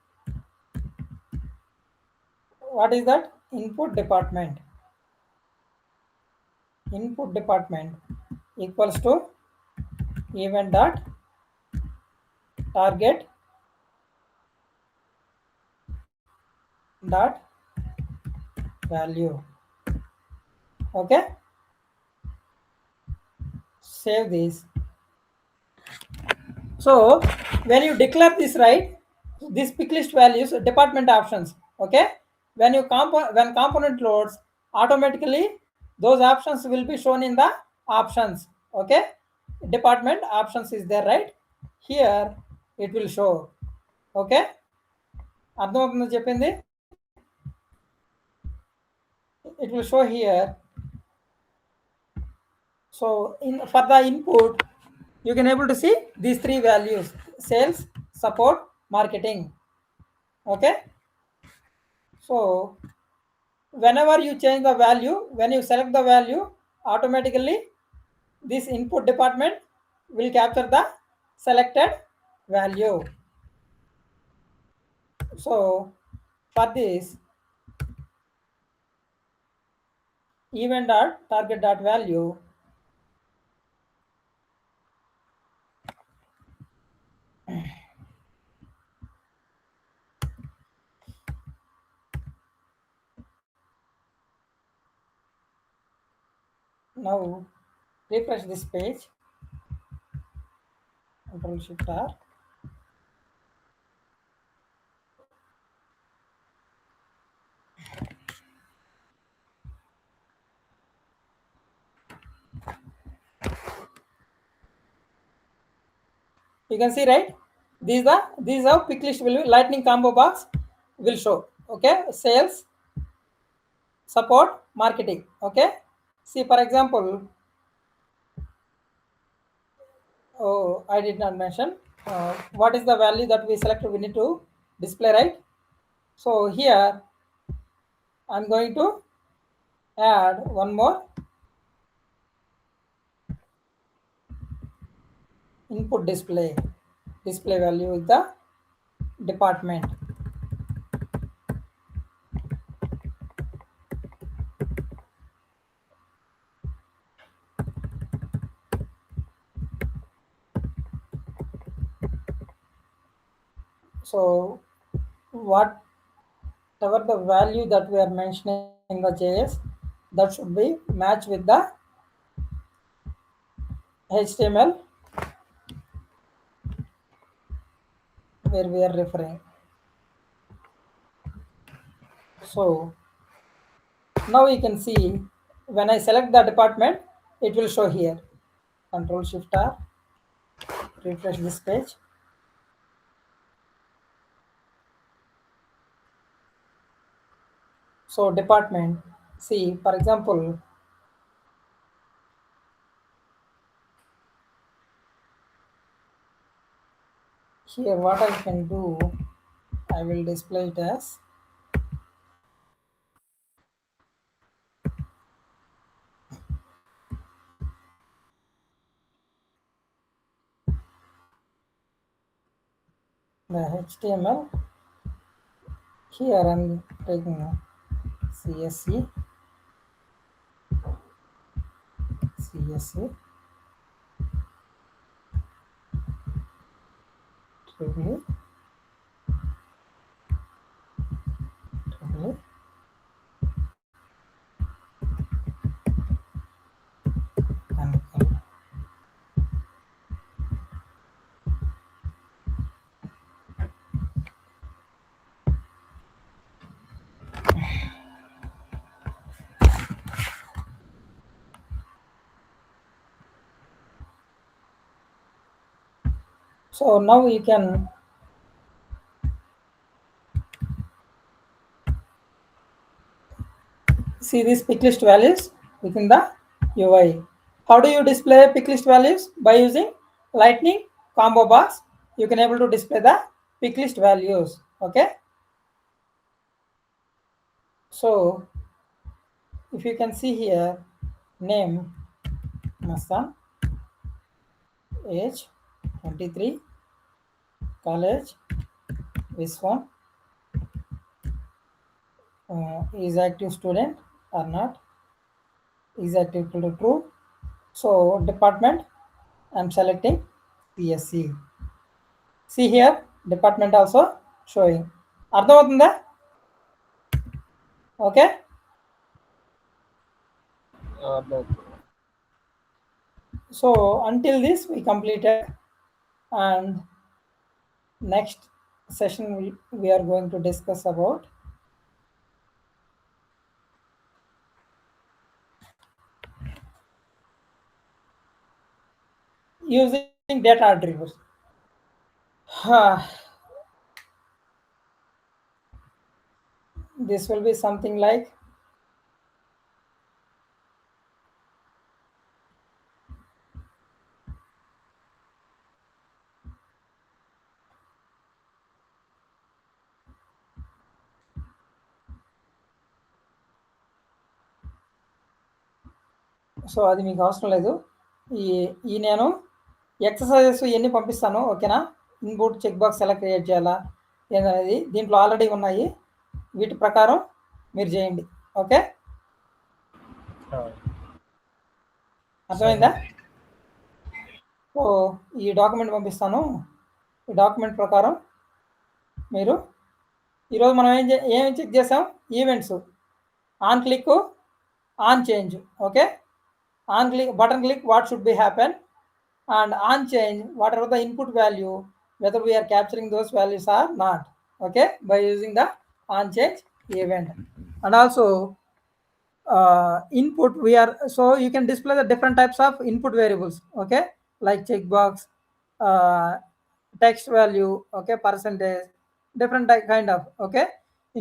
What is that? Input department. Input department equals to event dot target dot value. Okay, save this. So when you declare this, right, this pick list values department options. Okay, when you when component loads, automatically those options will be shown in the options. Okay, department options is there, right? Here it will show. Okay, అర్థమవుతుందో చెప్పింది. It will show here. So for the input, you can able to see these three values: sales, support, marketing. Okay, so whenever you change the value, when you select the value, automatically this input department will capture the selected value. So for this, event dot target dot value, now refresh this page, Control Shift R. You can see, right, these are pick list will be lightning combo box will show. Okay, sales, support, marketing. Okay, see, for example, oh, I did not mention what is the value that we selected, we need to display, right? So here I'm going to add one more input display value with the department. So whatever the value that we are mentioning in the JS, that should be matched with the HTML where we are referring. So now you can see when I select the department, it will show here. Control Shift R, refresh this page. So department, see, for example, here what I can do, I will display it as the HTML. Here I'm taking CSC, triple and color. So now you can see these pick list values within the UI. How do you display pick list values? By using Lightning combo box, you can able to display the pick list values. Okay. So if you can see here, name Mastan, age 23, college, this one, is active student or not, is active equal to true. So department, I'm selecting PSC. See here, department also showing. Ardhavatunda? Okay. So until this we completed, and next session we are going to discuss about using data attributes. This will be something like so అది మీకు అవసరం లేదు. ఈ నేను exercises ఇవన్నీ పంపిస్తాను. ఓకేనా? Input check box ఎలా క్రియేట్ చేయాలా ఏందనేది దీంట్లో ఆల్రెడీ ఉన్నాయి. వీటి ప్రకారం మీరు చేయండి. ఓకే, అర్థమైందా? సో ఈ డాక్యుమెంట్ పంపిస్తాను. ఈ డాక్యుమెంట్ ప్రకారం మీరు ఈరోజు మనం ఏం చెక్ చేసాం? Events, on click, on change. Okay, on click, button click, what should be happen, and on change, whatever the input value, whether we are capturing those values or not. Okay, by using the on change event. And also input, we are, so you can display the different types of input variables. Okay, like checkbox, text value, okay, percentage, different kind of, okay,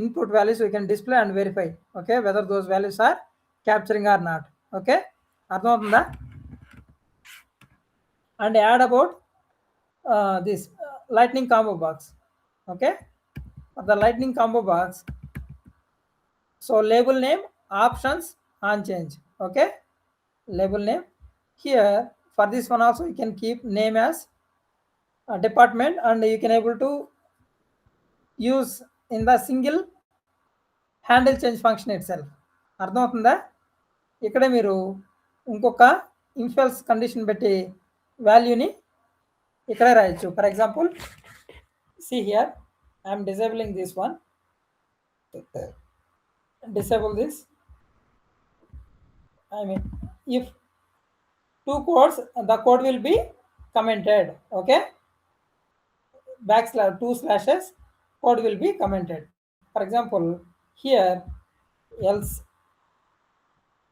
input values we can display and verify, okay, whether those values are capturing or not. Okay, అర్థమవుతుందా? And add about this lightning combo box. Okay, the lightning combo box, so label name, options, on change. Okay, label name here. For this one also you can keep name as department, and you can able to use in the single handle change function itself. అర్థమవుతుందా? ఇక్కడే మీరు ఇంకొక ఇన్ఫెల్స్ condition పెట్టి వాల్యూని ఇక్కడే రాయొచ్చు. For example, see here, I am disabling this one, disable this. I mean, if two codes, the code will be commented. Okay, backslash, 2 slashes, code will be commented. For example, here else.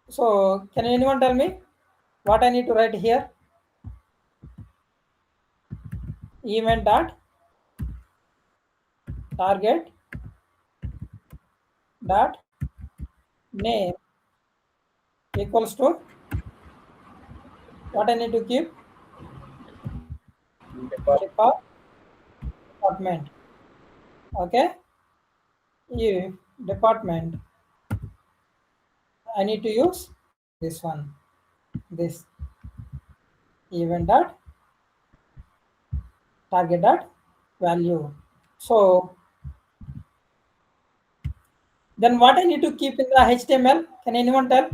So can anyone tell me what I need to write here? Event dot target dot name equals to what I need to keep? Department. Okay, if department, I need to use this one, this event dot target dot value. So then what I need to keep in the HTML? Can anyone tell?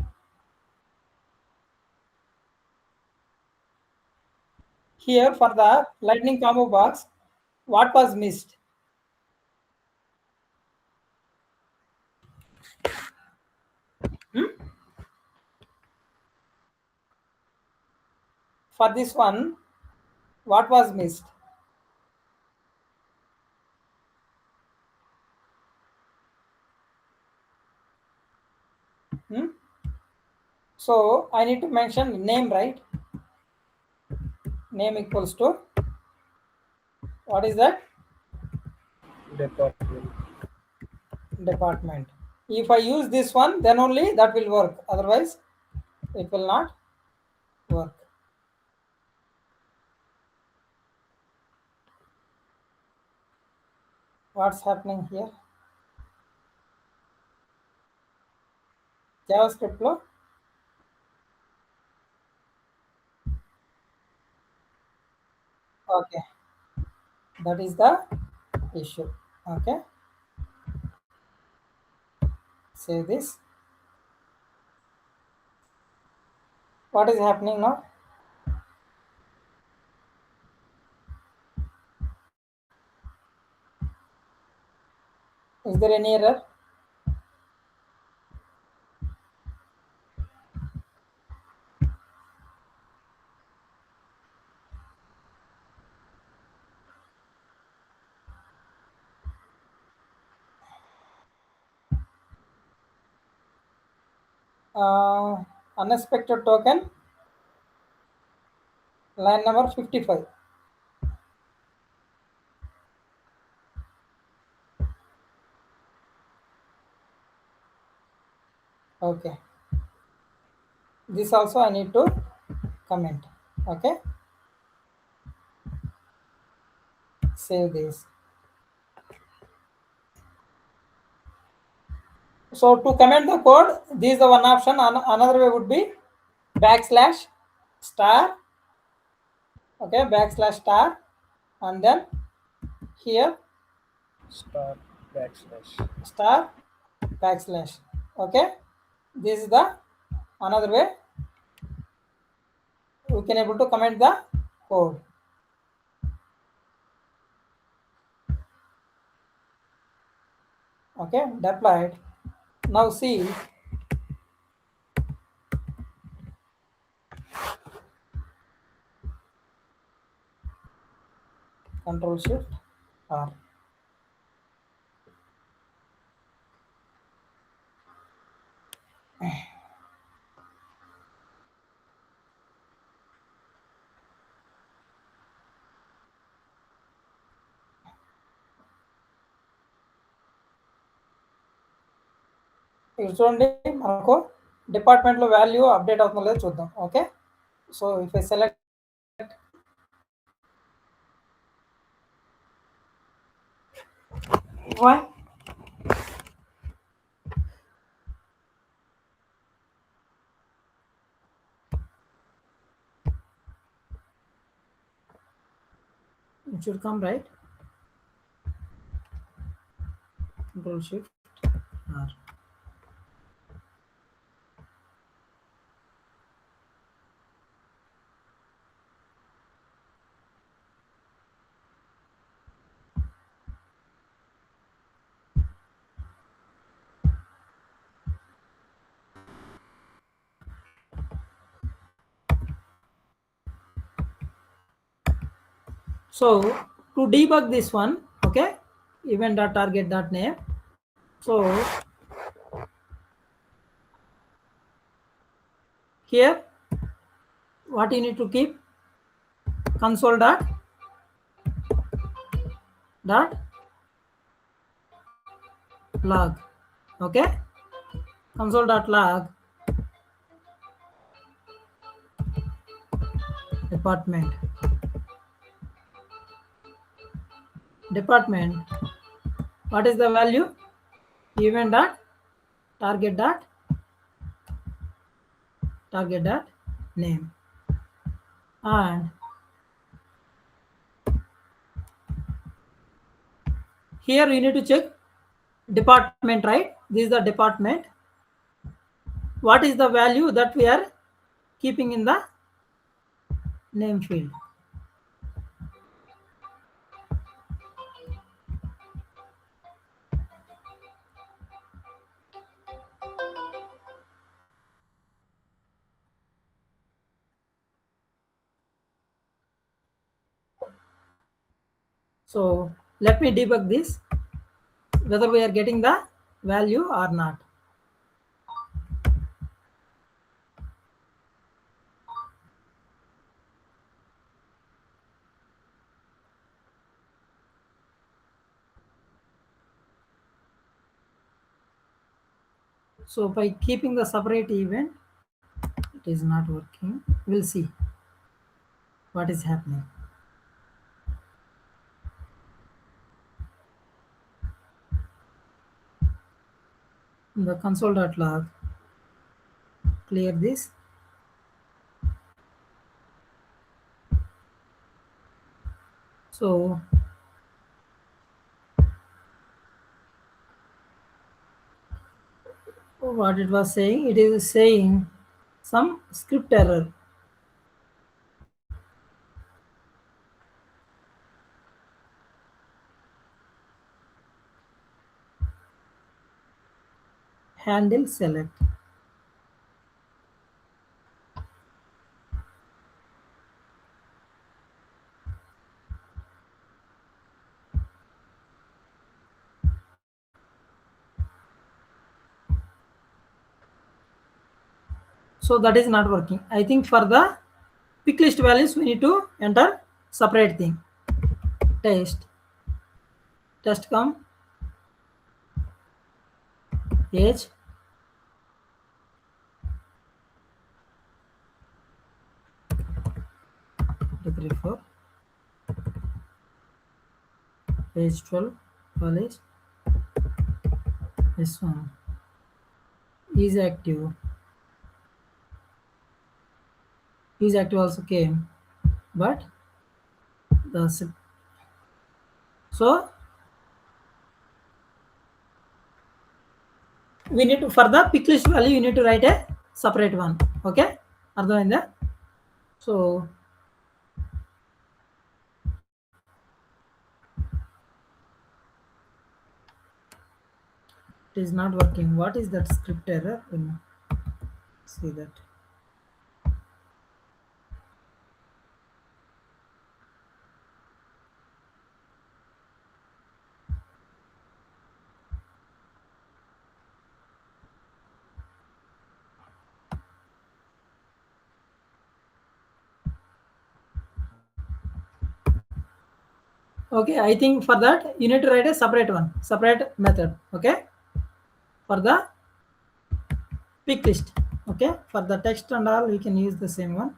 Here for the lightning combo box, what was missed? For this one, what was missed? So I need to mention name, right? Name equals to what is that?
Department.
Department. If I use this one, then only that will work. Otherwise, it will not work. What's happening here? JavaScript lo. Okay, that is the issue. Okay, save this. What is happening now? Is there any error? Unexpected token, line number 55. Okay, this also I need to comment. Okay, save this. So to comment the code, this is the one option. Another way would be backslash star. Okay, backslash star, and then here
Star backslash.
star backslash. Okay, this is the another way we can able to comment the code. Okay, deployed. Now see, Control Shift R. ఇక్కడ చూడండి మనకు department లో value update అవుతుందో లేదో చూద్దాం. Okay, so if I select why it should come, right? Control Shift R. So to debug this one, okay, event.target.name. So here what you need to keep, console dot log. Okay, console dot log department. What is the value? Event dot target dot name, and here you need to check department, right? This is the department. What is the value that we are keeping in the name field? So let me debug this, whether we are getting the value or not. So by keeping the separate event, it is not working. We'll see what is happening. In the console.log, clear this. So what it was saying, it is saying some script error. Handle select. So that is not working. I think for the pick list values, we need to enter separate thing. Test come, age, three, 4, age 12, college. This one is active. Is active also came, but the so we need to, for the pick list value, you need to write a separate one. Okay, అర్థమైందా? So it is not working. What is that script error? See that. Okay, I think for that you need to write a separate one, separate method. Okay, for the pick list. Okay, for the text and all, you can use the same one.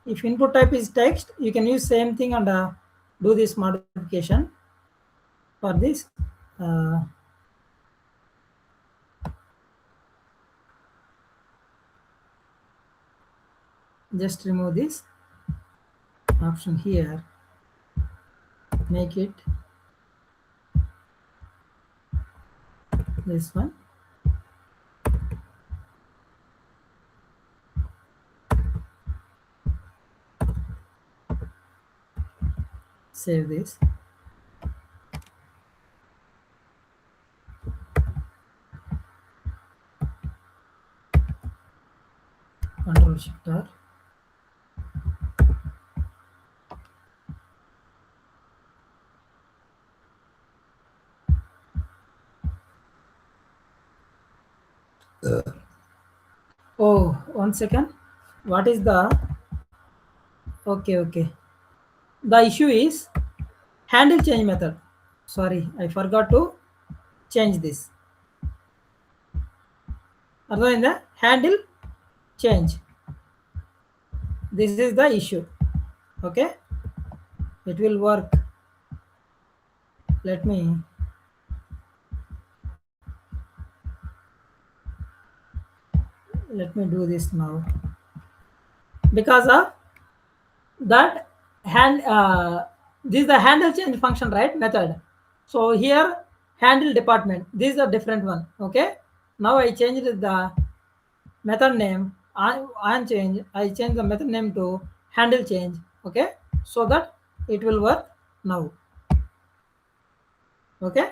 If input type is text, you can use same thing and do this modification. For this, just remove this option here, make it this one. Save this. Control Shift R. Oh, 1 second. What is the okay? The issue is handle change method. Sorry, I forgot to change this. In the handle change. This is the issue. Okay, it will work. Let me do this now. Because of that this is the handle change function, right? Method. So here handle department, this is a different one. Okay, now I changed the method name on change. I changed the method name to handle change. Okay, so that it will work now. Okay,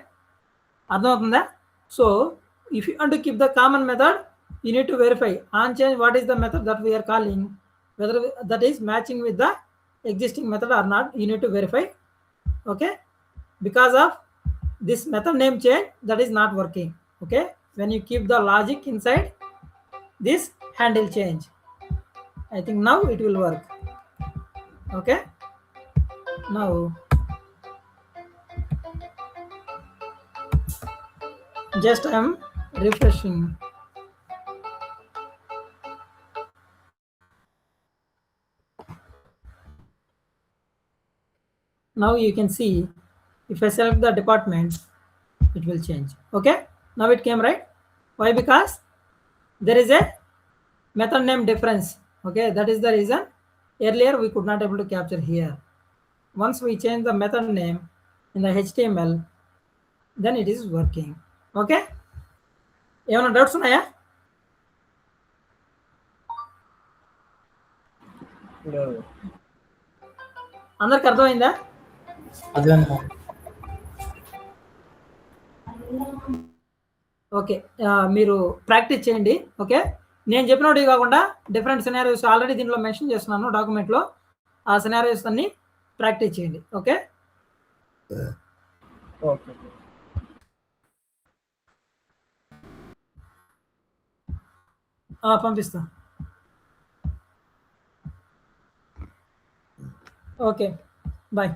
so if you want to keep the common method, you need to verify on change what is the method that we are calling, whether that is matching with the existing method or not. You need to verify. Okay, because of this method name change, that is not working. Okay, when you keep the logic inside this handle change, I think now it will work. Okay, now just I am refreshing. Now you can see if I select the department, it will change. Okay, now it came, right? Why? Because there is a method name difference. Okay, that is the reason earlier we could not able to capture here. Once we change the method name in the HTML, then it is working. Okay, ఏమైనా doubts ఉన్నాయా? అందరికి అర్థమైందా? Okay, మీరు practice చేయండి. Okay, నేను చెప్పినట్టు కాకుండా different scenarios already దీంట్లో మెన్షన్ చేస్తున్నాను డాక్యుమెంట్లో. ఆ సినారియోస్ అన్ని ప్రాక్టీస్ చేయండి. ఓకే,
ఓకే,
పంపిస్తా. Okay, bye.